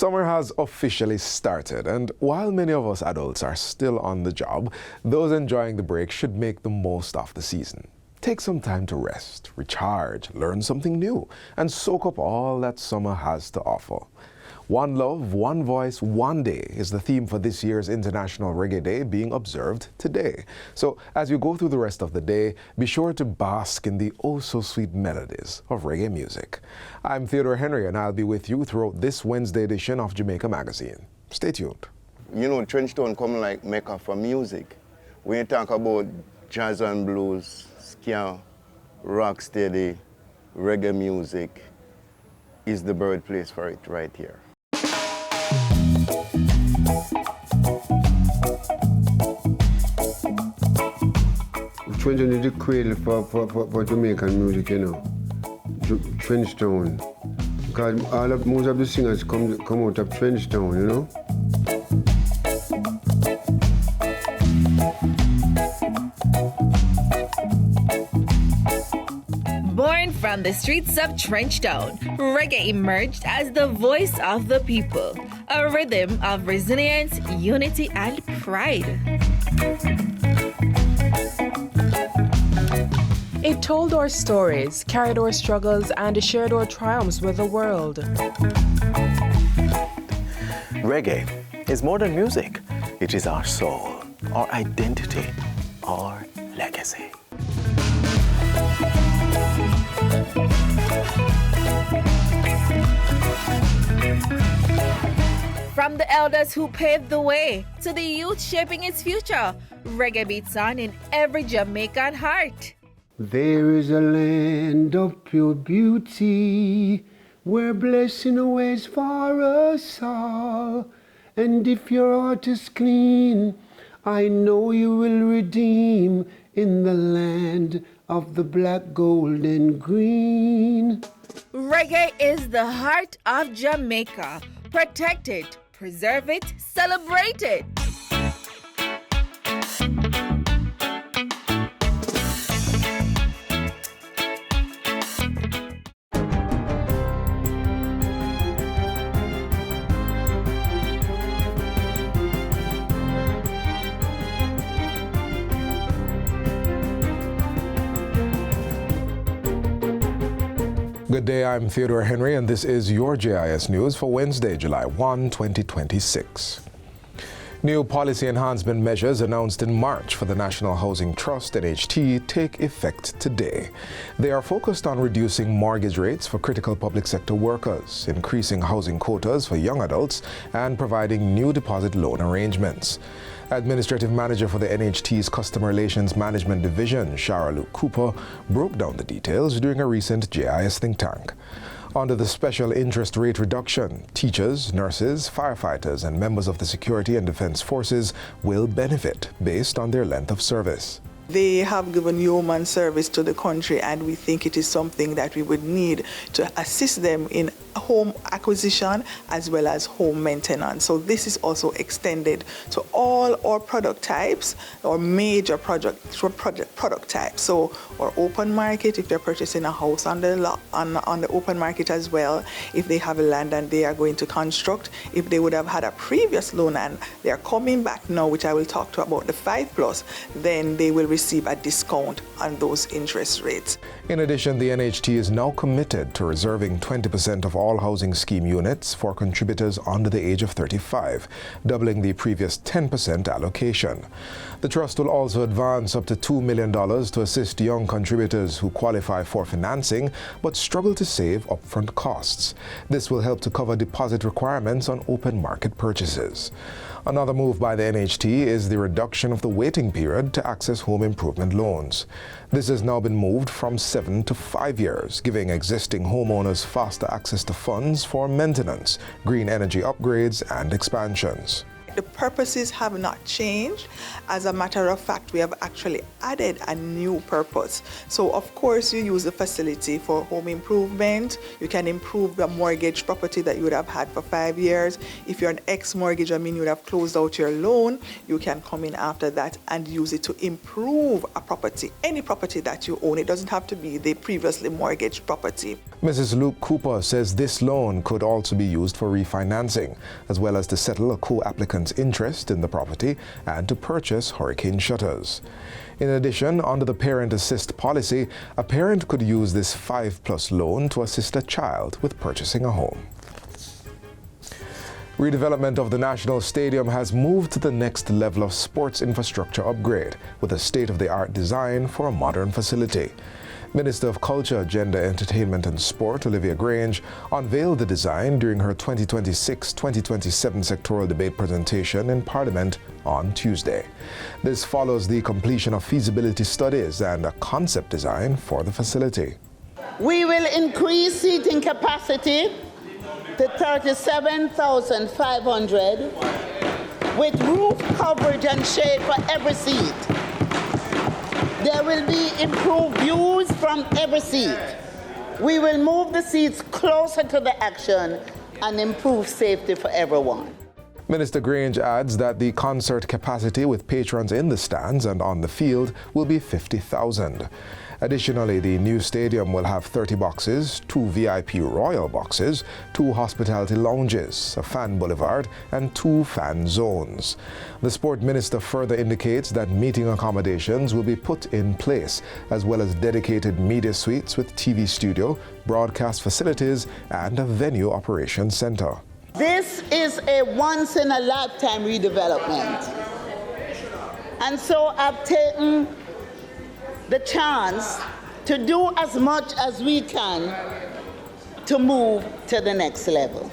Summer has officially started, and while many of us adults are still on the job, those enjoying the break should make the most of the season. Take some time to rest, recharge, learn something new, and soak up all that summer has to offer. One love, one voice, one day is the theme for this year's International Reggae Day being observed today. So as you go through the rest of the day, be sure to bask in the oh-so-sweet melodies of reggae music. I'm Theodore Henry, and I'll be with you throughout this Wednesday edition of Jamaica Magazine. Stay tuned. You know, Trenchtown come like Mecca for music. When you talk about jazz and blues, ska, rocksteady, reggae music, is the birthplace for it right here. Trenchtown is the cradle for Jamaican music, you know. Trenchtown. Because most of the singers come out of Trenchtown, you know. Born from the streets of Trenchtown, reggae emerged as the voice of the people, a rhythm of resilience, unity, and pride. It told our stories, carried our struggles, and shared our triumphs with the world. Reggae is more than music. It is our soul, our identity, our legacy. From the elders who paved the way to the youth shaping its future, reggae beats on in every Jamaican heart. There is a land of pure beauty where blessing awaits for us all. And if your heart is clean, I know you will redeem in the land of the black, gold, and green. Reggae is the heart of Jamaica. Protect it, preserve it, celebrate it. Good day, I'm Theodore Henry, and this is your JIS News for Wednesday, July 1, 2026. New policy enhancement measures announced in March for the National Housing Trust, NHT, take effect today. They are focused on reducing mortgage rates for critical public sector workers, increasing housing quotas for young adults, and providing new deposit loan arrangements. Administrative Manager for the NHT's Customer Relations Management Division, Shara Luke Cooper, broke down the details during a recent JIS think tank. Under the special interest rate reduction, teachers, nurses, firefighters, and members of the security and defense forces will benefit based on their length of service. They have given human service to the country, and we think it is something that we would need to assist them in home acquisition as well as home maintenance. So this is also extended to all our product types, or major product types. So our open market, if they're purchasing a house on the open market as well, if they have a land and they are going to construct, if they would have had a previous loan and they are coming back now, which I will talk to about the 5+, then they will receive a discount on those interest rates. In addition, the NHT is now committed to reserving 20% of all housing scheme units for contributors under the age of 35, doubling the previous 10% allocation. The trust will also advance up to $2 million to assist young contributors who qualify for financing but struggle to save upfront costs. This will help to cover deposit requirements on open market purchases. Another move by the NHT is the reduction of the waiting period to access home improvement loans. This has now been moved from 7 to 5 years, giving existing homeowners faster access to funds for maintenance, green energy upgrades, and expansions. The purposes have not changed. As a matter of fact, we have actually added a new purpose. So of course you use the facility for home improvement. You can improve the mortgage property that you would have had for 5 years. If you're an ex-mortgage, you would have closed out your loan, you can come in after that and use it to improve a property, any property that you own. It doesn't have to be the previously mortgaged property. Mrs. Luke Cooper says this loan could also be used for refinancing, as well as to settle a co-applicant's interest in the property and to purchase hurricane shutters. In addition, under the Parent Assist policy, a parent could use this 5+ loan to assist a child with purchasing a home. Redevelopment of the National Stadium has moved to the next level of sports infrastructure upgrade with a state-of-the-art design for a modern facility. Minister of Culture, Gender, Entertainment and Sport, Olivia Grange, unveiled the design during her 2026-2027 sectoral debate presentation in Parliament on Tuesday. This follows the completion of feasibility studies and a concept design for the facility. We will increase seating capacity to 37,500 with roof coverage and shade for every seat. There will be improved views from every seat. We will move the seats closer to the action and improve safety for everyone. Minister Grange adds that the concert capacity with patrons in the stands and on the field will be 50,000. Additionally, the new stadium will have 30 boxes, 2 VIP Royal boxes, 2 hospitality lounges, a fan boulevard, and 2 fan zones. The sport minister further indicates that meeting accommodations will be put in place, as well as dedicated media suites with TV studio, broadcast facilities, and a venue operations center. This is a once-in-a-lifetime redevelopment. And so I've taken the chance to do as much as we can to move to the next level.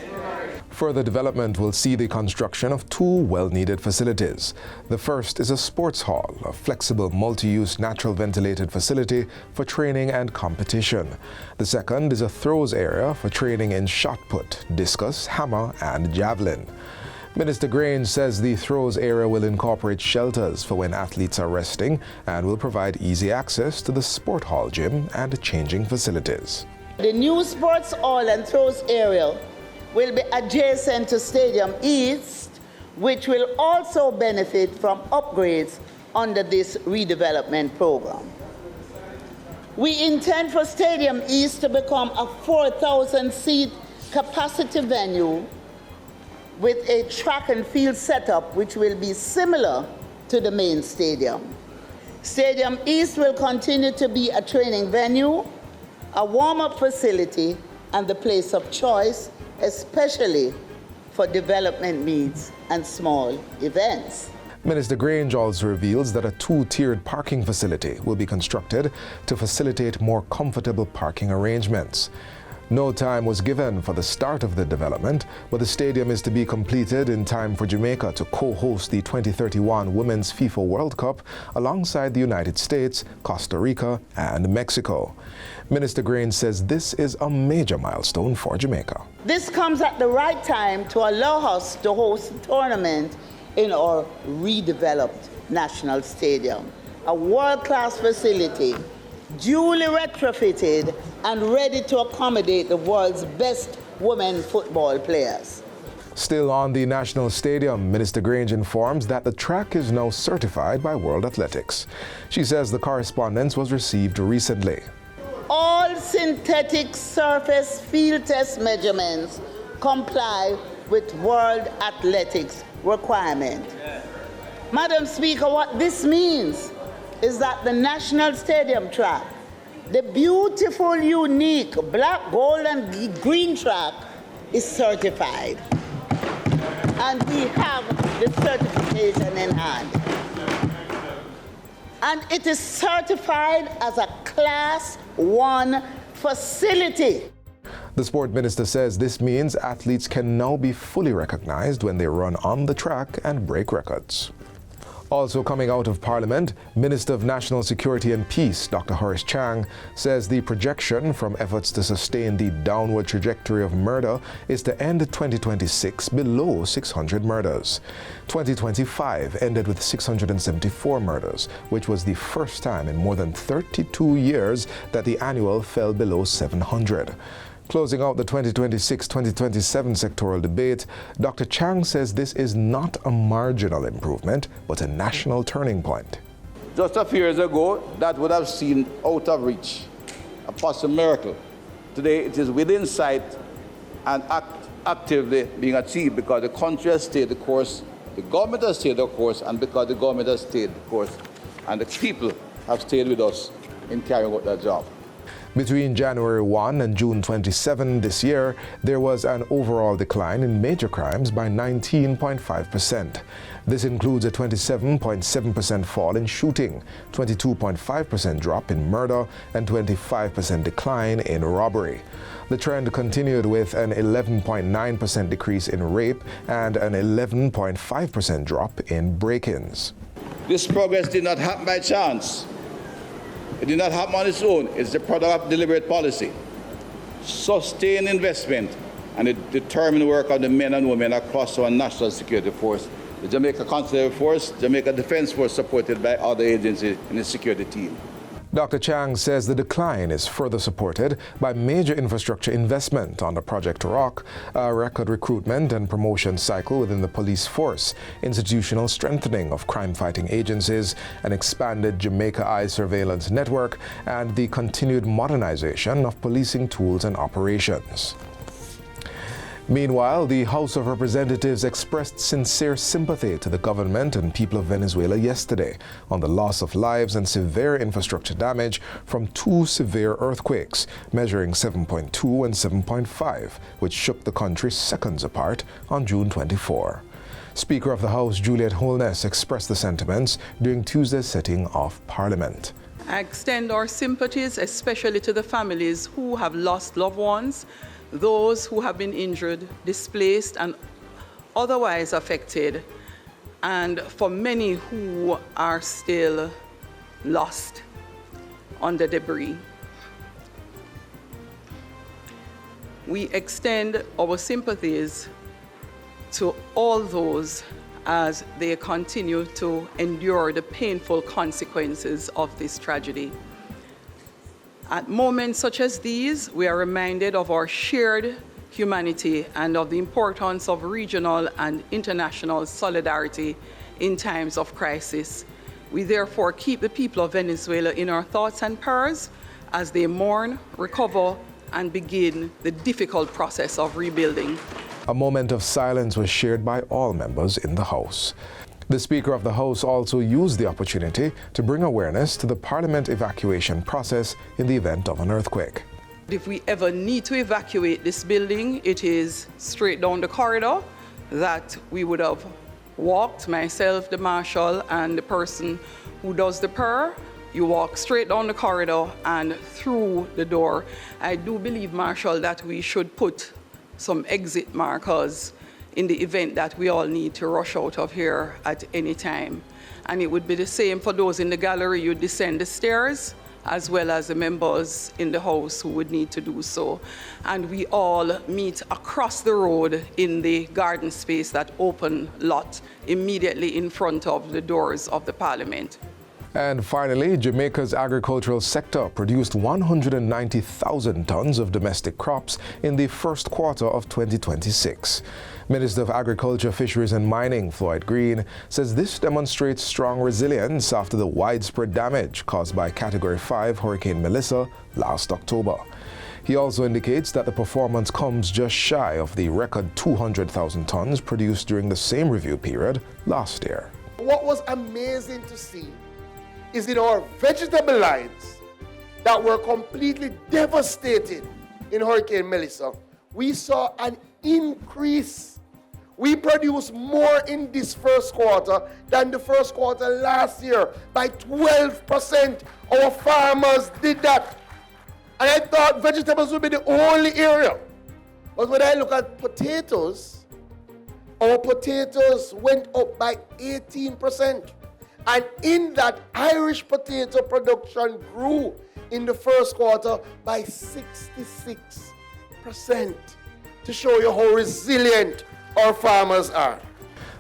Further development will see the construction of 2 well-needed facilities. The first is a sports hall, a flexible multi-use natural ventilated facility for training and competition. The second is a throws area for training in shot put, discus, hammer and javelin. Minister Grange says the throws area will incorporate shelters for when athletes are resting and will provide easy access to the sport hall gym and changing facilities. The new sports hall and throws area will be adjacent to Stadium East, which will also benefit from upgrades under this redevelopment program. We intend for Stadium East to become a 4,000-seat capacity venue with a track and field setup which will be similar to the main stadium. Stadium East will continue to be a training venue, a warm-up facility, and the place of choice, especially for development needs and small events. Minister Grange also reveals that a 2-tiered parking facility will be constructed to facilitate more comfortable parking arrangements. No time was given for the start of the development, but the stadium is to be completed in time for Jamaica to co-host the 2031 Women's FIFA World Cup alongside the United States, Costa Rica, and Mexico. Minister Grange says this is a major milestone for Jamaica. This comes at the right time to allow us to host a tournament in our redeveloped national stadium, a world-class facility, duly retrofitted and ready to accommodate the world's best women football players. Still on the National Stadium, Minister Grange informs that the track is now certified by World Athletics. She says the correspondence was received recently. All synthetic surface field test measurements comply with World Athletics requirement. Madam Speaker, what this means is that the National Stadium track, the beautiful, unique black, gold, and green track, is certified. And we have the certification in hand. And it is certified as a Class 1 facility. The sport minister says this means athletes can now be fully recognized when they run on the track and break records. Also coming out of Parliament, Minister of National Security and Peace, Dr. Horace Chang, says the projection from efforts to sustain the downward trajectory of murder is to end 2026 below 600 murders. 2025 ended with 674 murders, which was the first time in more than 32 years that the annual fell below 700. Closing out the 2026-2027 sectoral debate, Dr. Chang says this is not a marginal improvement, but a national turning point. Just a few years ago, that would have seemed out of reach, a possible miracle. Today, it is within sight and actively being achieved because the country has stayed the course, the government has stayed the course, and because the government has stayed the course, and the people have stayed with us in carrying out that job. Between January 1 and June 27 this year, there was an overall decline in major crimes by 19.5%. This includes a 27.7% fall in shooting, 22.5% drop in murder, and 25% decline in robbery. The trend continued with an 11.9% decrease in rape and an 11.5% drop in break-ins. This progress did not happen by chance. It did not happen on its own. It's the product of deliberate policy, sustained investment, and the determined work of the men and women across our national security force, the Jamaica Conservative Force, Jamaica Defense Force, supported by other agencies in the security team. Dr. Chang says the decline is further supported by major infrastructure investment under Project Rock, a record recruitment and promotion cycle within the police force, institutional strengthening of crime-fighting agencies, an expanded Jamaica Eye surveillance network, and the continued modernization of policing tools and operations. Meanwhile, the House of Representatives expressed sincere sympathy to the government and people of Venezuela yesterday on the loss of lives and severe infrastructure damage from two severe earthquakes, measuring 7.2 and 7.5, which shook the country seconds apart on June 24. Speaker of the House Juliet Holness expressed the sentiments during Tuesday's sitting of Parliament. I extend our sympathies especially to the families who have lost loved ones, those who have been injured, displaced, and otherwise affected, and for many who are still lost under debris. We extend our sympathies to all those as they continue to endure the painful consequences of this tragedy. At moments such as these, we are reminded of our shared humanity and of the importance of regional and international solidarity in times of crisis. We therefore keep the people of Venezuela in our thoughts and prayers as they mourn, recover, and begin the difficult process of rebuilding. A moment of silence was shared by all members in the House. The Speaker of the House also used the opportunity to bring awareness to the Parliament evacuation process in the event of an earthquake. If we ever need to evacuate this building, it is straight down the corridor that we would have walked, myself, the marshal, and the person who does the prayer. You walk straight down the corridor and through the door. I do believe, Marshal, that we should put some exit markers in the event that we all need to rush out of here at any time. And it would be the same for those in the gallery. You descend the stairs, as well as the members in the House who would need to do so. And we all meet across the road in the garden space, that open lot, immediately in front of the doors of the Parliament. And finally, Jamaica's agricultural sector produced 190,000 tons of domestic crops in the first quarter of 2026. Minister of Agriculture, Fisheries and Mining, Floyd Green, says this demonstrates strong resilience after the widespread damage caused by Category 5 Hurricane Melissa last October. He also indicates that the performance comes just shy of the record 200,000 tons produced during the same review period last year. What was amazing to see is in our vegetable lines that were completely devastated in Hurricane Melissa, we saw an increase. We produced more in this first quarter than the first quarter last year by 12%. Our farmers did that. And I thought vegetables would be the only area. But when I look at potatoes, our potatoes went up by 18%. And in that, Irish potato production grew in the first quarter by 66%, to show you how resilient our farmers are.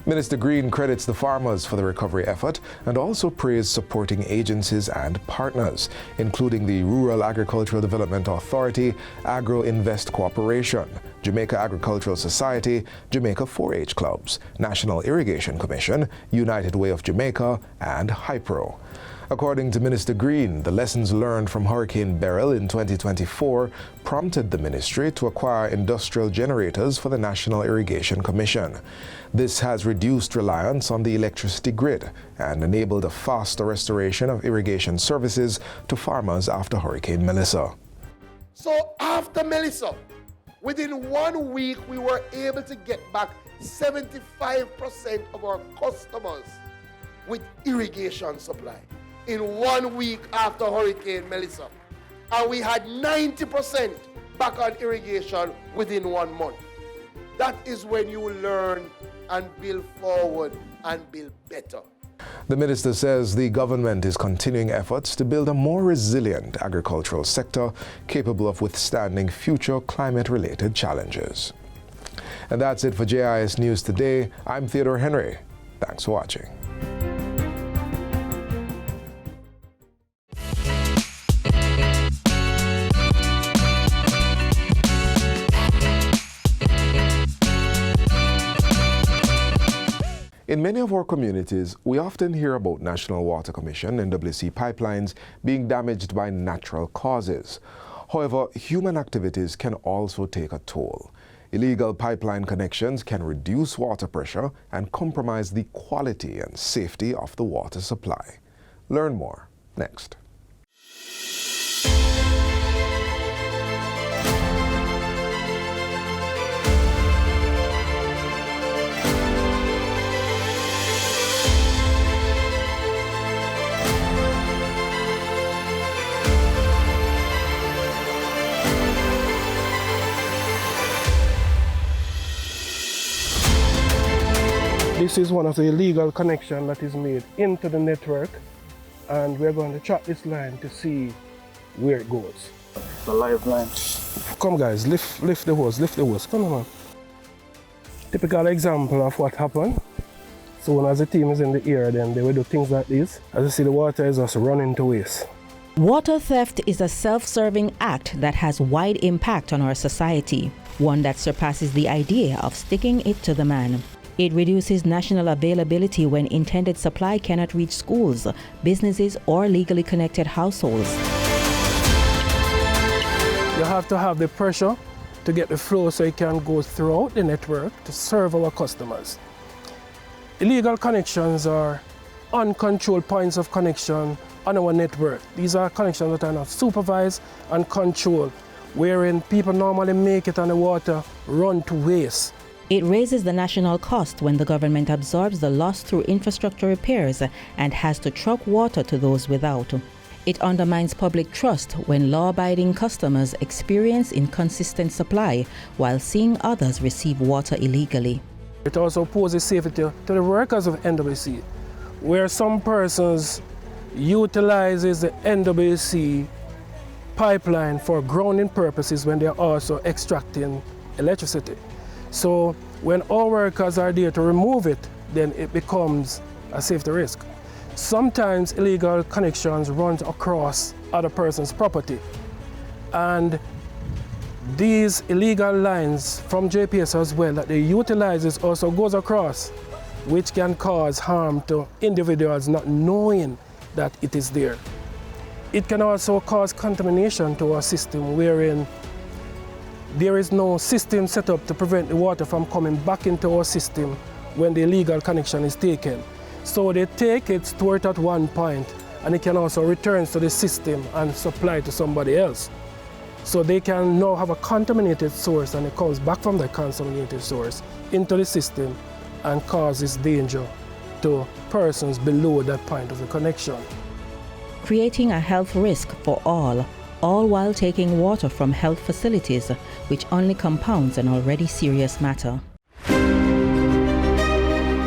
Minister Green credits the farmers for the recovery effort and also praised supporting agencies and partners, including the Rural Agricultural Development Authority, Agro Invest Corporation, Jamaica Agricultural Society, Jamaica 4-H Clubs, National Irrigation Commission, United Way of Jamaica, and Hypro. According to Minister Green, the lessons learned from Hurricane Beryl in 2024 prompted the ministry to acquire industrial generators for the National Irrigation Commission. This has reduced reliance on the electricity grid and enabled a faster restoration of irrigation services to farmers after Hurricane Melissa. So after Melissa, within 1 week, we were able to get back 75% of our customers with irrigation supply. In 1 week after Hurricane Melissa. And we had 90% back on irrigation within 1 month. That is when you learn and build forward and build better. The minister says the government is continuing efforts to build a more resilient agricultural sector capable of withstanding future climate-related challenges. And that's it for JIS News Today. I'm Theodore Henry. Thanks for watching. In many of our communities, we often hear about National Water Commission (NWC) pipelines being damaged by natural causes. However, human activities can also take a toll. Illegal pipeline connections can reduce water pressure and compromise the quality and safety of the water supply. Learn more next. This is one of the illegal connections that is made into the network, and we're going to track this line to see where it goes. The live line. Come guys, lift the hose, come on. Typical example of what happened. So when as the team is in the air, then they will do things like this. As you see, the water is just running to waste. Water theft is a self-serving act that has wide impact on our society, one that surpasses the idea of sticking it to the man. It reduces national availability when intended supply cannot reach schools, businesses, or legally connected households. You have to have the pressure to get the flow so it can go throughout the network to serve our customers. Illegal connections are uncontrolled points of connection on our network. These are connections that are not supervised and controlled, wherein people normally make it and the water run to waste. It raises the national cost when the government absorbs the loss through infrastructure repairs and has to truck water to those without. It undermines public trust when law-abiding customers experience inconsistent supply while seeing others receive water illegally. It also poses safety to the workers of NWC, where some persons utilizes the NWC pipeline for grounding purposes when they're also extracting electricity. So when our workers are there to remove it, then it becomes a safety risk. Sometimes illegal connections run across other person's property. And these illegal lines from JPS as well that they utilize also goes across, which can cause harm to individuals not knowing that it is there. It can also cause contamination to our system, wherein there is no system set up to prevent the water from coming back into our system when the illegal connection is taken. So they take it, store it at one point, and it can also return to the system and supply to somebody else. So they can now have a contaminated source, and it comes back from that contaminated source into the system and causes danger to persons below that point of the connection. Creating a health risk for all while taking water from health facilities, which only compounds an already serious matter.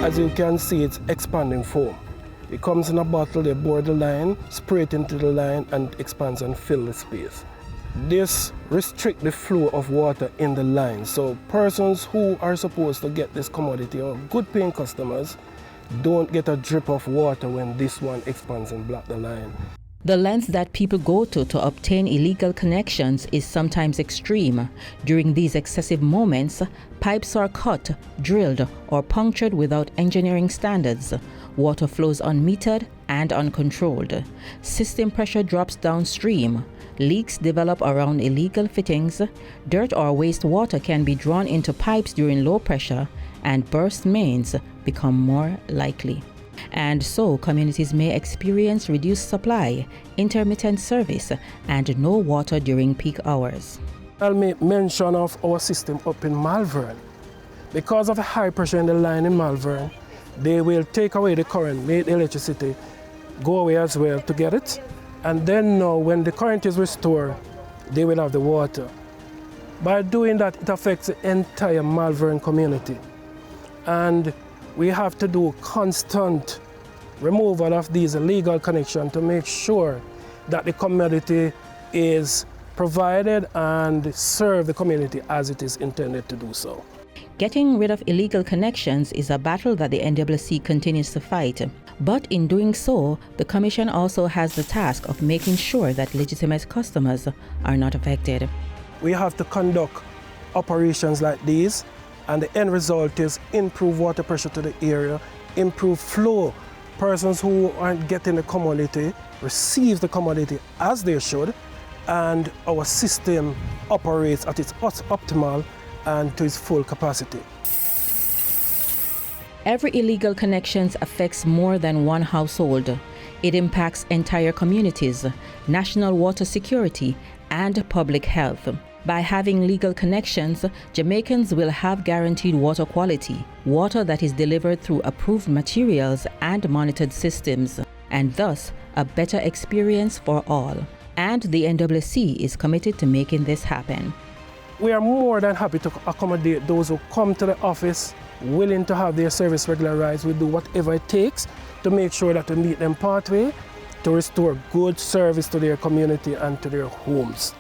As you can see, it's expanding foam. It comes in a bottle, they bore the line, spray it into the line, and it expands and fills the space. This restricts the flow of water in the line. So persons who are supposed to get this commodity, or good paying customers, don't get a drip of water when this one expands and blocks the line. The lengths that people go to obtain illegal connections is sometimes extreme. During these excessive moments, pipes are cut, drilled, or punctured without engineering standards. Water flows unmetered and uncontrolled. System pressure drops downstream. Leaks develop around illegal fittings. Dirt or wastewater can be drawn into pipes during low pressure, and burst mains become more likely. And so communities may experience reduced supply, intermittent service, and no water during peak hours. I'll make mention of our system up in Malvern. Because of the high pressure in the line in Malvern, they will take away the current, make the electricity go away as well to get it. And then now when the current is restored, they will have the water. By doing that, it affects the entire Malvern community. And we have to do constant removal of these illegal connections to make sure that the community is provided and serve the community as it is intended to do so. Getting rid of illegal connections is a battle that the NWC continues to fight. But in doing so, the Commission also has the task of making sure that legitimate customers are not affected. We have to conduct operations like these, and the end result is improve water pressure to the area, improve flow. Persons who aren't getting the commodity receive the commodity as they should, and our system operates at its optimal and to its full capacity. Every illegal connection affects more than one household. It impacts entire communities, national water security, and public health. By having legal connections, Jamaicans will have guaranteed water quality, water that is delivered through approved materials and monitored systems, and thus a better experience for all. And the NWC is committed to making this happen. We are more than happy to accommodate those who come to the office willing to have their service regularized. We do whatever it takes to make sure that we meet them pathway to restore good service to their community and to their homes.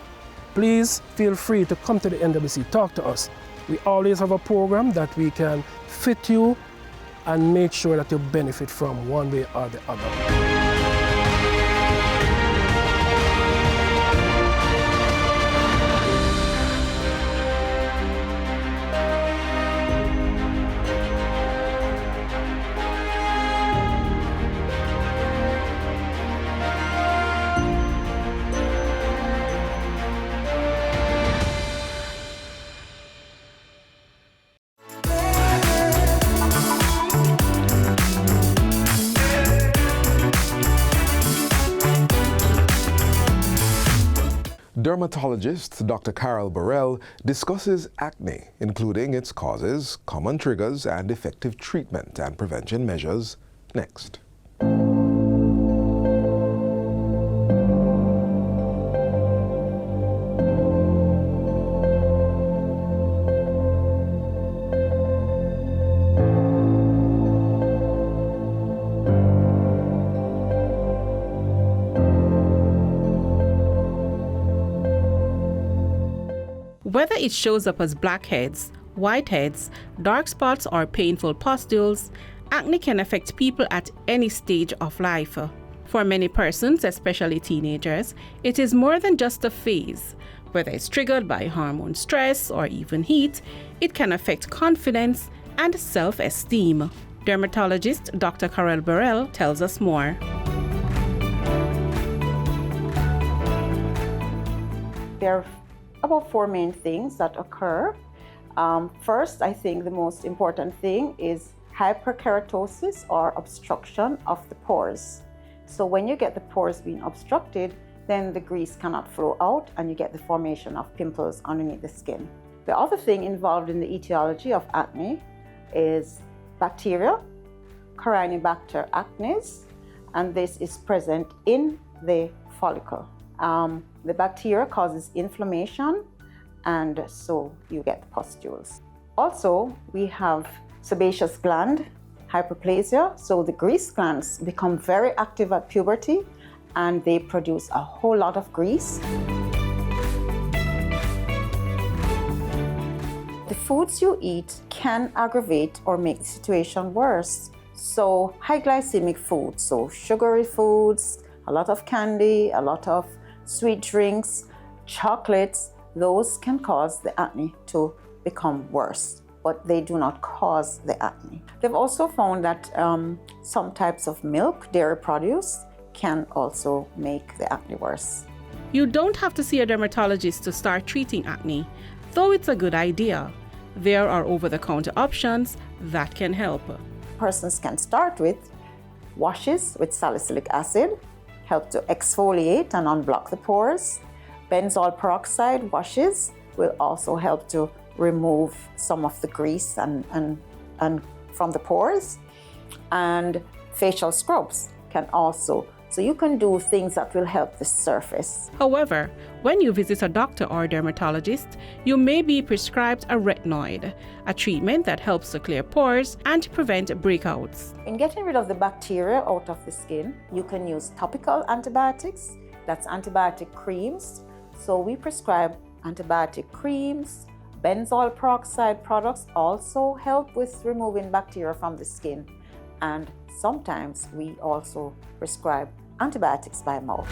Please feel free to come to the NWC, talk to us. We always have a program that we can fit you and make sure that you benefit from one way or the other. Dermatologist Dr. Carol Burrell discusses acne, including its causes, common triggers, and effective treatment and prevention measures, next. Whether it shows up as blackheads, whiteheads, dark spots, or painful pustules, acne can affect people at any stage of life. For many persons, especially teenagers, it is more than just a phase. Whether it's triggered by hormone stress or even heat, it can affect confidence and self-esteem. Dermatologist Dr. Carol Burrell tells us more. There are about four main things that occur. First, I think the most important thing is hyperkeratosis or obstruction of the pores. So when you get the pores being obstructed, then the grease cannot flow out and you get the formation of pimples underneath the skin. The other thing involved in the etiology of acne is bacteria, Corynebacter acnes, and this is present in the follicle. The bacteria causes inflammation, and so you get the pustules. Also, we have sebaceous gland hyperplasia. So the grease glands become very active at puberty and they produce a whole lot of grease. The foods you eat can aggravate or make the situation worse. So high glycemic foods, so sugary foods, a lot of candy, a lot of sweet drinks, chocolates, those can cause the acne to become worse, but they do not cause the acne. They've also found that some types of milk, dairy produce, can also make the acne worse. You don't have to see a dermatologist to start treating acne, though it's a good idea. There are over-the-counter options that can help. Persons can start with WatchJIS with salicylic acid, help to exfoliate and unblock the pores. Benzoyl peroxide WatchJIS will also help to remove some of the grease and from the pores. And facial scrubs can also, so you can do things that will help the surface. However, when you visit a doctor or dermatologist, you may be prescribed a retinoid, a treatment that helps to clear pores and prevent breakouts. In getting rid of the bacteria out of the skin, you can use topical antibiotics, that's antibiotic creams. So we prescribe antibiotic creams. Benzoyl peroxide products also help with removing bacteria from the skin. And sometimes we also prescribe antibiotics by mouth.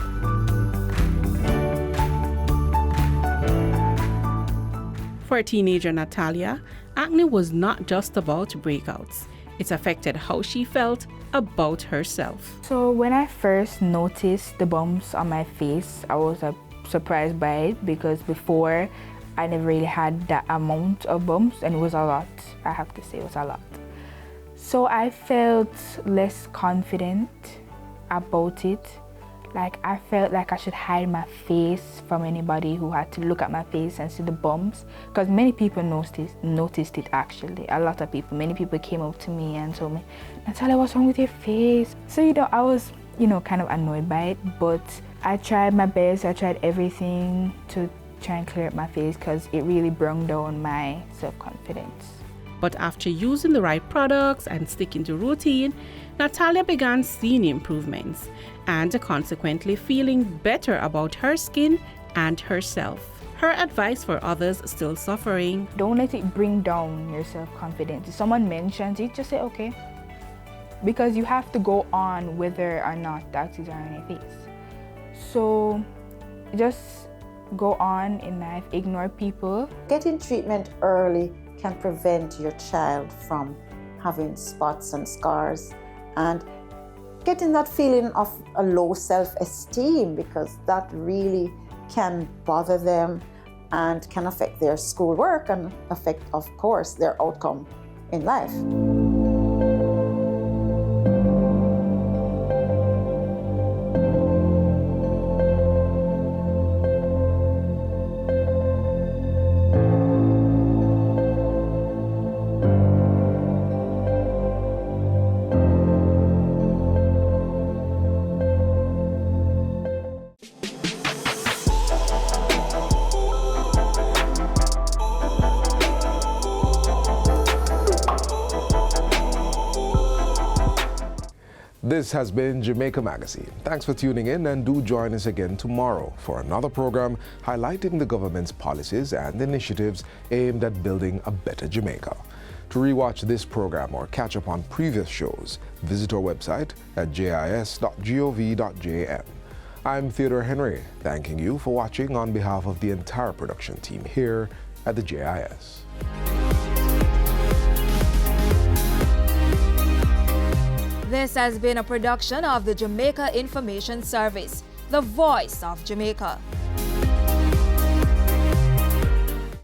For teenager Natalia, acne was not just about breakouts. It affected how she felt about herself. So when I first noticed the bumps on my face, I was surprised by it because before I never really had that amount of bumps, and it was a lot. I have to say it was a lot. So I felt less confident about it. Like I felt like I should hide my face from anybody who had to look at my face and see the bumps, because many people noticed it actually. A lot of people, many people came up to me and told me, Natalia, what's wrong with your face? So I was kind of annoyed by it, but I tried my best. I tried everything to try and clear up my face because it really brought down my self-confidence. But after using the right products and sticking to routine, Natalia began seeing improvements and consequently feeling better about her skin and herself. Her advice for others still suffering: don't let it bring down your self-confidence. If someone mentions it, just say okay. Because you have to go on whether or not that is on your face. So just go on in life, ignore people. Getting treatment early can prevent your child from having spots and scars and getting that feeling of a low self-esteem, because that really can bother them and can affect their schoolwork and affect, of course, their outcome in life. This has been Jamaica Magazine. Thanks for tuning in, and do join us again tomorrow for another program highlighting the government's policies and initiatives aimed at building a better Jamaica. To rewatch this program or catch up on previous shows, visit our website at jis.gov.jm. I'm Theodore Henry, thanking you for watching on behalf of the entire production team here at the JIS. This has been a production of the Jamaica Information Service, the voice of Jamaica.